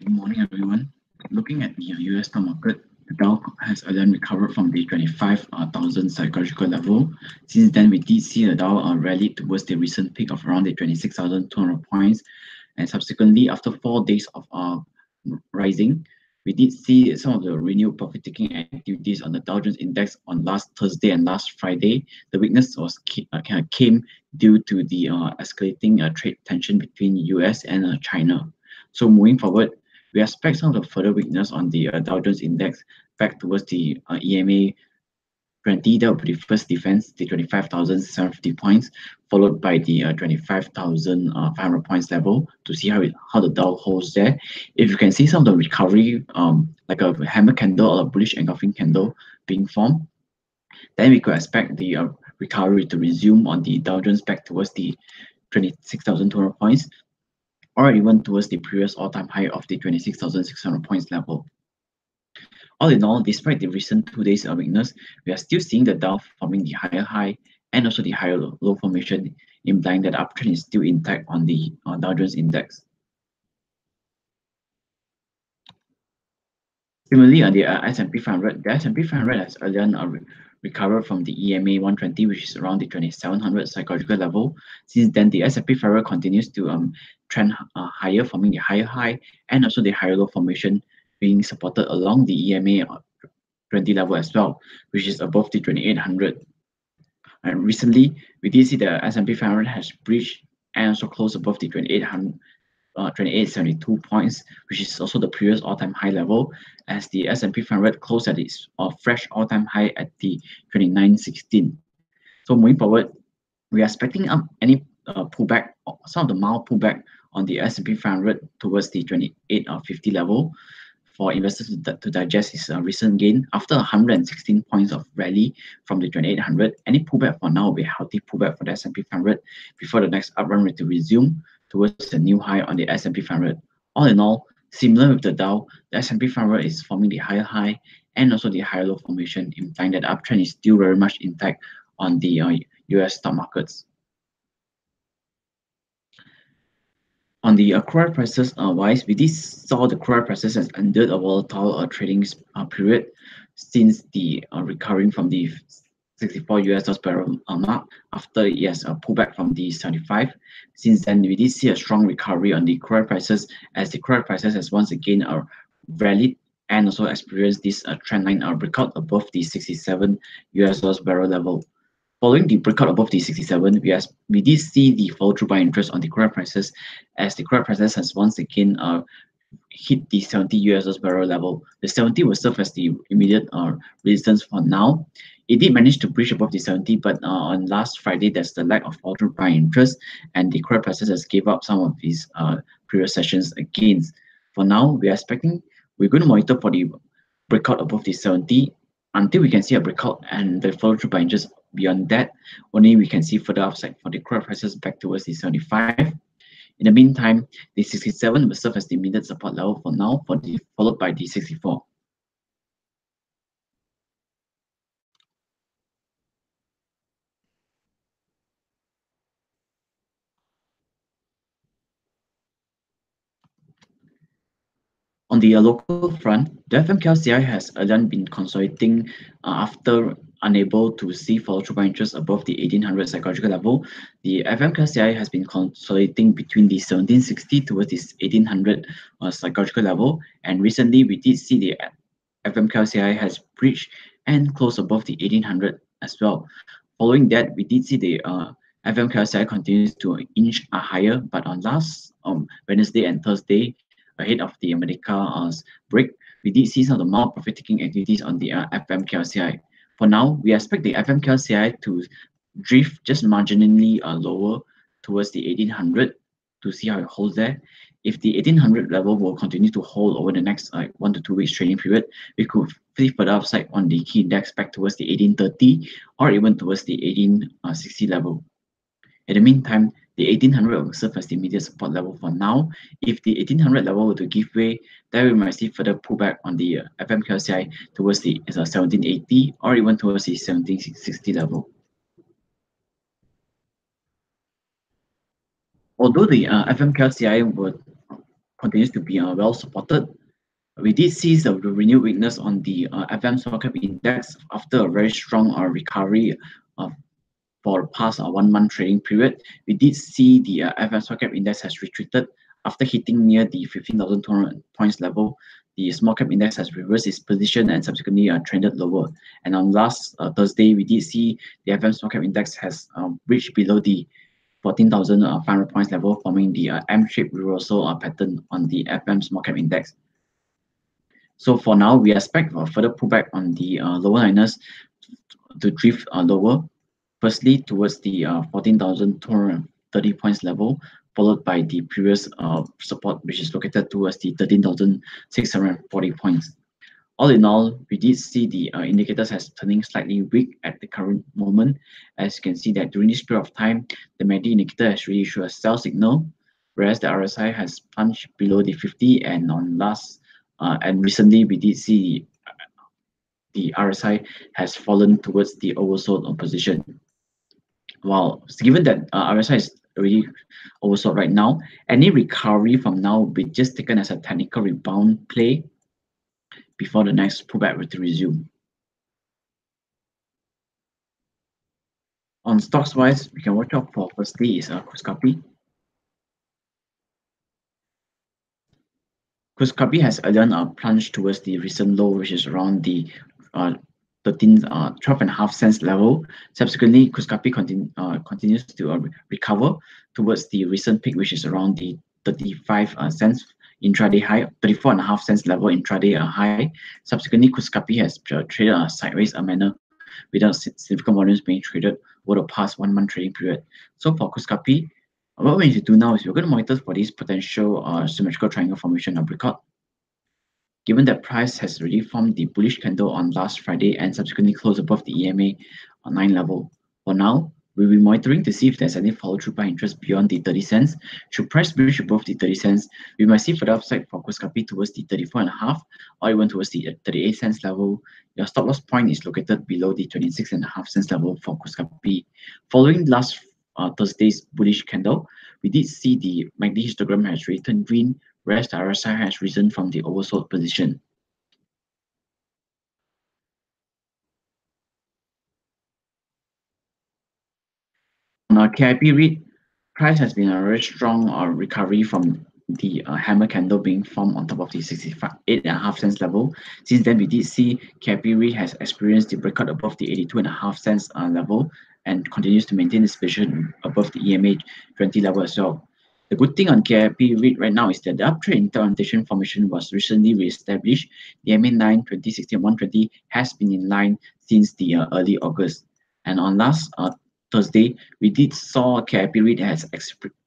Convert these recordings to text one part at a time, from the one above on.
Good morning, everyone. Looking at the US stock market, the Dow has again recovered from the 25,000 psychological level. Since then, we did see the Dow rally towards the recent peak of around the 26,200 points. And subsequently, after 4 days of rising, we did see some of the renewed profit-taking activities on the Dow Jones Index on last Thursday and last Friday. The weakness was came due to the escalating trade tension between US and China. So moving forward, we expect some of the further weakness on the Dow Jones Index back towards the EMA 20. That would be the first defense, the 25,750 points, followed by the 25,500 points level to see how the Dow holds there. If you can see some of the recovery, like a hammer candle or a bullish engulfing candle being formed, then we could expect the recovery to resume on the Dow Jones back towards the 26,200 points, or even towards the previous all-time high of the 26,600 points level. All in all, despite the recent 2 days of weakness, we are still seeing the Dow forming the higher high and also the higher low formation, implying that the uptrend is still intact on the Dow Jones Index. Similarly, on the S&P 500, the S&P 500 has earlier recovered from the EMA 120, which is around the 2700 psychological level. Since then, the S&P 500 continues to trend higher, forming the higher high and also the higher low formation, being supported along the EMA 20 level as well, which is above the 2800. And recently, we did see the S&P 500 has breached and also closed above the 2800. 2872 points, which is also the previous all-time high level, as the S&P 500 closed at its fresh all-time high at the 2916. So moving forward, we are expecting any pullback, some of the mild pullback on the S&P 500 towards the 2850 level for investors to digest his recent gain after 116 points of rally from the 2800. Any pullback for now will be a healthy pullback for the S&P 500 before the next up run to resume towards the new high on the S&P 500. All in all, similar with the Dow, the S&P 500 is forming the higher high and also the higher low formation, implying that the uptrend is still very much intact on the US stock markets. On the crude prices wise, we did saw the crude prices has ended a volatile trading period since the recovering from the 64 US dollars per mark after it has pulled back from the 75. Since then, we did see a strong recovery on the crude prices as the crude prices has once again rallied and also experienced this trend line breakout above the 67 US dollars barrel level. Following the breakout above the 67, we did see the follow-through by interest on the crude prices as the crude prices has once again hit the 70 US dollars barrel level. The 70 will serve as the immediate resistance for now. It did manage to breach above the 70, but on last Friday, there's the lack of follow-through by interest, and the crude prices has gave up some of these previous sessions gains. For now, we're going to monitor for the breakout above the 70 until we can see a breakout and the follow-through by interest. Beyond that, only we can see further upside for the crude prices back towards the 75. In the meantime, the 67 will serve as the immediate support level for now, followed by the 64. On the local front, the FMKLCI has again been consolidating after unable to see follow-through by interest above the 1800 psychological level. The FMKLCI has been consolidating between the 1760 towards this 1800 psychological level, and recently we did see the FMKLCI has breached and closed above the 1800 as well. Following that, we did see the FMKLCI continues to inch higher, but on last Wednesday and Thursday, ahead of the America's break, we did see some of the mild profit-taking activities on the FMKLCI. For now, we expect the FMKLCI to drift just marginally lower towards the 1800 to see how it holds there. If the 1800 level will continue to hold over the next 1 to 2 weeks trading period, we could see further upside on the key index back towards the 1830 or even towards the 1860 level. In the meantime, the 1800 will serve as the immediate support level for now. If the 1800 level were to give way, then we might see further pullback on the FMKLCI towards the 1780 or even towards the 1760 level. Although the FMKLCI would continues to be well supported. We did see the renewed weakness on the FM small cap index after a very strong recovery uh, for the past 1 month trading period. We did see the FM small cap index has retreated after hitting near the 15,200 points level. The small cap index has reversed its position and subsequently trended lower. And on last Thursday, we did see the FM small cap index has reached below the 14,500 points level, forming the M-shaped reversal pattern on the FM small cap index. So for now, we expect a further pullback on the lower liners to drift lower. Firstly, towards the 14,230 points level, followed by the previous support, which is located towards the 13,640 points. All in all, we did see the indicators as turning slightly weak at the current moment. As you can see that during this period of time, the MACD indicator has really issued a sell signal, whereas the RSI has plunged below the 50, and on last and recently we did see the RSI has fallen towards the oversold position. Well, given that RSI is already oversold right now, any recovery from now will be just taken as a technical rebound play before the next pullback will resume. On stocks wise, we can watch out for firstly is Kuskapi. Kuskapi has again plunged towards the recent low, which is around the 12.5 cents level. Subsequently, Kuskapi continues to recover towards the recent peak, which is around the 35 cents intraday high, 34.5 cents level intraday high. Subsequently, Kuskapi has traded a sideways manner without significant volumes being traded over the past 1 month trading period. So for Kuskapi, what we need to do now is we're going to monitor for this potential symmetrical triangle formation of breakout. Given that price has already formed the bullish candle on last Friday and subsequently closed above the EMA on 9 level. For now, we'll be monitoring to see if there's any follow-through by interest beyond the 30 cents. Should price breach above the 30 cents, we might see further upside for Kuskapi towards the 34.5 or even towards the 38 cents level. Your stop loss point is located below the 26.5 cents level for Kuskapi. Following last Thursday's bullish candle, we did see the MACD histogram has returned green, whereas the RSI has risen from the oversold position. On KIP REIT, price has been a very strong recovery from the hammer candle being formed on top of the 68.5 cents level. Since then, we did see KIP REIT has experienced the breakout above the 82.5 cents level and continues to maintain its position above the EMA 20 level as well. The good thing on KIP REIT right now is that the uptrend interpretation formation was recently re-established. The EMA 9, 2016, 120 has been in line since the early August. And on last Thursday, we did saw KIP REIT has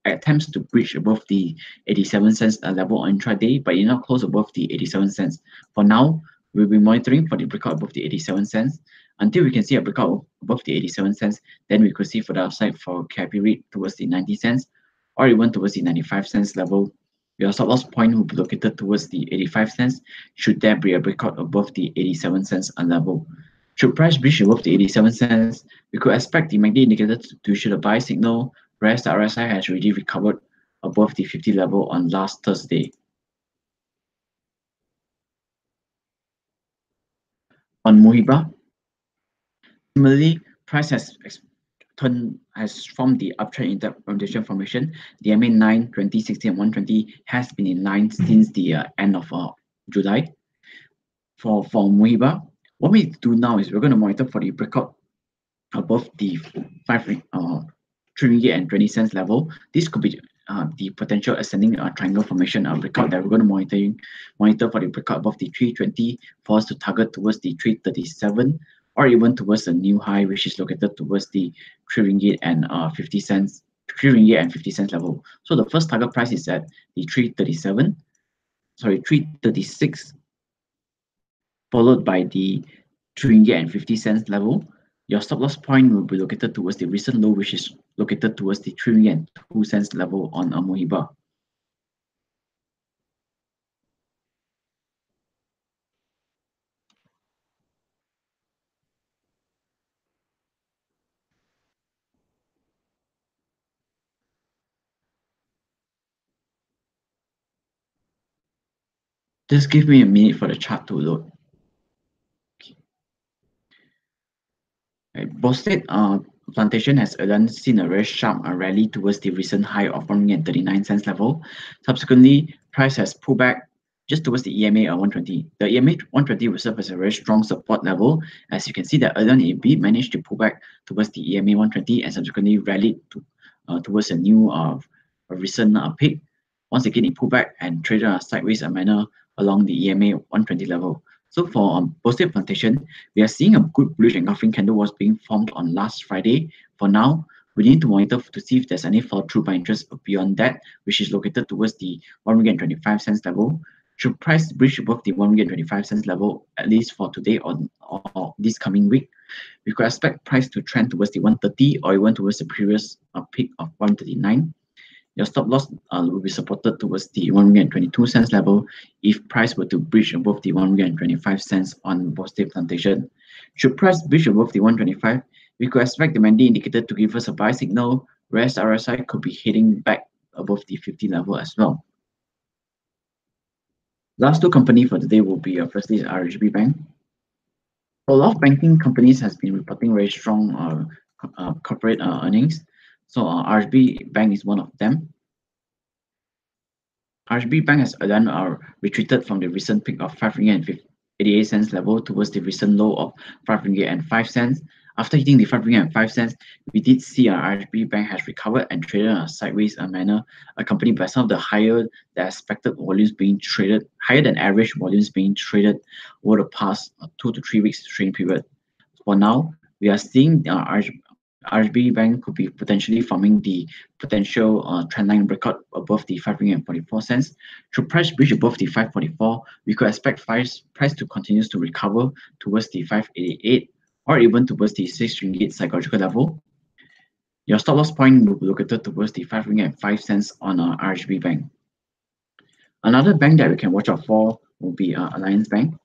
attempts to breach above the 87 cents level on intraday, but it now closed above the 87 cents. For now, we'll be monitoring for the breakout above the 87 cents. Until we can see a breakout above the 87 cents, then we could see for the upside for KIP REIT towards the 90 cents or even towards the 95 cents level. Your stop loss point will be located towards the 85 cents should there be a breakout above the 87 cents level. Should price breach above the 87 cents, we could expect the MACD indicator to issue a buy signal, whereas the RSI has already recovered above the 50 level on last Thursday. On Muhiba, similarly, price has formed the uptrend interpretation formation. The MA 9, 2016, and 120 has been in line since the end of July. For Muhiba, what we do now is we're going to monitor for the breakout above the 3 and 20 cents level. This could be the potential ascending triangle formation breakout that we're going to monitor for the breakout above the 320 for us to target towards the 337 or even towards the new high, which is located towards the 3 ringgit and 50 cents 3 ringgit and 50 cents level. So the first target price is at the 336, followed by the 3 ringgit and 50 cents level. Your stop loss point will be located towards the recent low, which is located towards the 3 ringgit and 2 cents level on Muhiba. Just give me a minute for the chart to load. Right. Bosted Plantation has again seen a very sharp rally towards the recent high of 1.39 level. Subsequently, price has pulled back just towards the EMA 120. The EMA 120 will serve as a very strong support level. As you can see, that earlier it managed to pull back towards the EMA 120 and subsequently rallied towards a new a recent peak. Once again, it pulled back and traded sideways a manner along the EMA 120 level. So for Bosted Plantation, we are seeing a good bullish engulfing candle was being formed on last Friday. For now, we need to monitor to see if there's any follow through by interest beyond that, which is located towards the 1.25 level. Should price breach above the 1.25 level, at least for today or this coming week, we could expect price to trend towards the 130 or even towards the previous peak of 139. Your stop loss will be supported towards the 1.22 level if price were to breach above the 1.25 on Bosted Plantation. Should price breach above the 125, we could expect the Mandy indicator to give us a buy signal, whereas RSI could be heading back above the 50 level as well. Last two companies for today will be firstly RHB Bank. A lot of banking companies has been reporting very strong corporate earnings. So RHB Bank is one of them. RHB Bank has again retreated from the recent peak of 5.88 ringgit level towards the recent low of 5.05 ringgit. After hitting the 5.05 ringgit, we did see RHB Bank has recovered and traded in a sideways manner, accompanied by some of the higher than expected volumes being traded, higher than average volumes being traded over the past 2 to 3 weeks trading period. For now, we are seeing RHB Bank could be potentially forming the potential trendline breakout above the 5.44 ringgit. Should price breach above the 5.44, we could expect price to continue to recover towards the 5.88 or even towards the 6 ringgit psychological level. Your stop loss point will be located towards the 5.05 on RHB Bank. Another bank that we can watch out for will be Alliance Bank.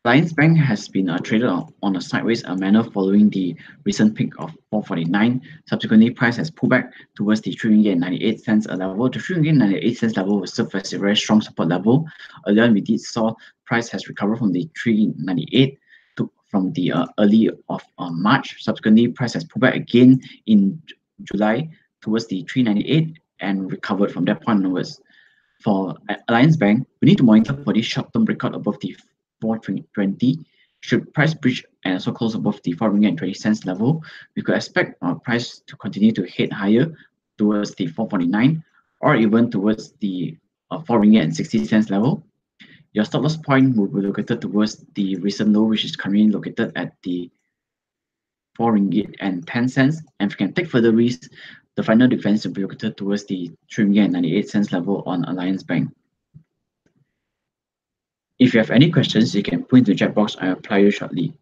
Alliance Bank has been traded on a sideways manner following the recent peak of 449. Subsequently, price has pulled back towards the 3.98 ringgit level. The 3.98 ringgit level will serve as a very strong support level. Earlier, we did saw price has recovered from the 3.98 from the early of March. Subsequently, price has pulled back again in July towards the 3.98 and recovered from that point onwards. For Alliance Bank, we need to monitor for this short-term breakout above the 420. Should price breach and also close above the 4.20 level, we could expect our price to continue to head higher towards the 449 or even towards the 4.60 level. Your stop loss point will be located towards the recent low, which is currently located at the 4.10 ringgit. And if you can take further risks, the final defense will be located towards the 3.98 ringgit level on Alliance Bank. If you have any questions, you can put in the chat box. I'll reply you shortly.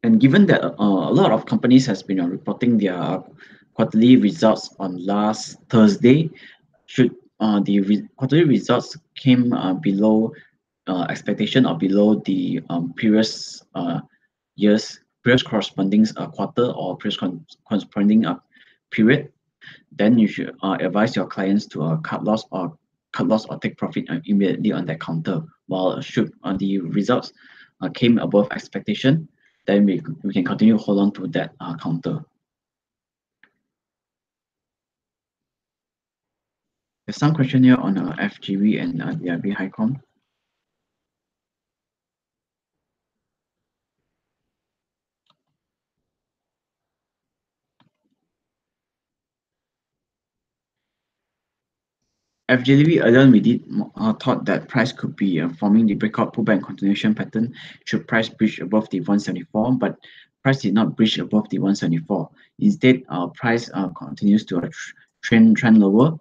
And given that a lot of companies has been reporting their quarterly results on last Thursday, should the quarterly results came below expectation or below the previous year's previous corresponding quarter or previous corresponding period, then you should advise your clients to cut loss or take profit immediately on that counter. While should the results came above expectation, then we can continue to hold on to that counter. There's some question here on FGV and DRB Highcom. FGV alone, we did thought that price could be forming the breakout pullback continuation pattern should price breach above the 174, but price did not breach above the 174. Instead, price continues to trend lower.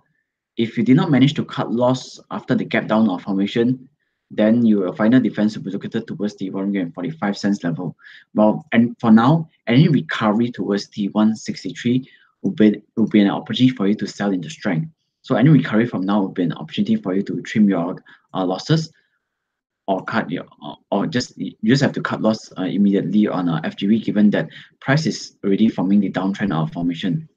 If you did not manage to cut loss after the gap down or formation, then your final defense will be located towards the 1.45 level. Well, and for now, any recovery towards the 163 will be an opportunity for you to sell into strength. So any recovery from now will be an opportunity for you to trim your losses or cut your or just you just have to cut loss immediately on FGV, given that price is already forming the downtrend formation.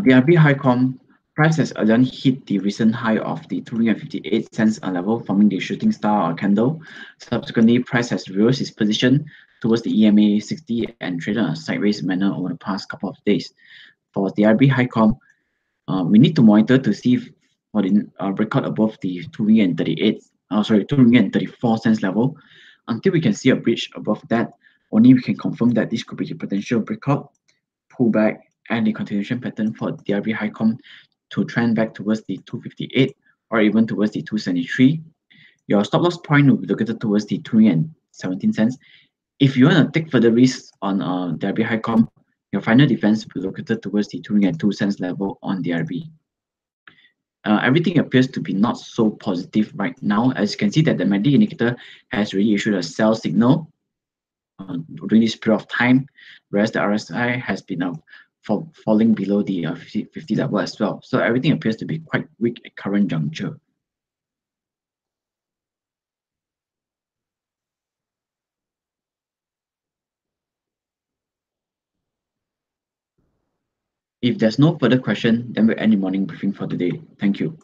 DRB Highcom price has again hit the recent high of the 258 cents level, forming the shooting star candle. Subsequently, price has reversed its position towards the EMA 60 and traded in a sideways manner over the past couple of days. For DRB Highcom, we need to monitor to see if for the breakout above the 234 cents level. Until we can see a breach above that, only we can confirm that this could be a potential breakout, pullback, and the continuation pattern for DRB Highcom to trend back towards the 258 or even towards the 273. Your stop loss point will be located towards the 217 cents. If you want to take further risks on DRB Highcom, your final defense will be located towards the 202 cents level on DRB. Everything appears to be not so positive right now. As you can see that the MACD indicator has really issued a sell signal during this period of time, whereas the RSI has been falling below the 50 level as well. So everything appears to be quite weak at current juncture. If there's no further question, then we'll end the morning briefing for today. Thank you.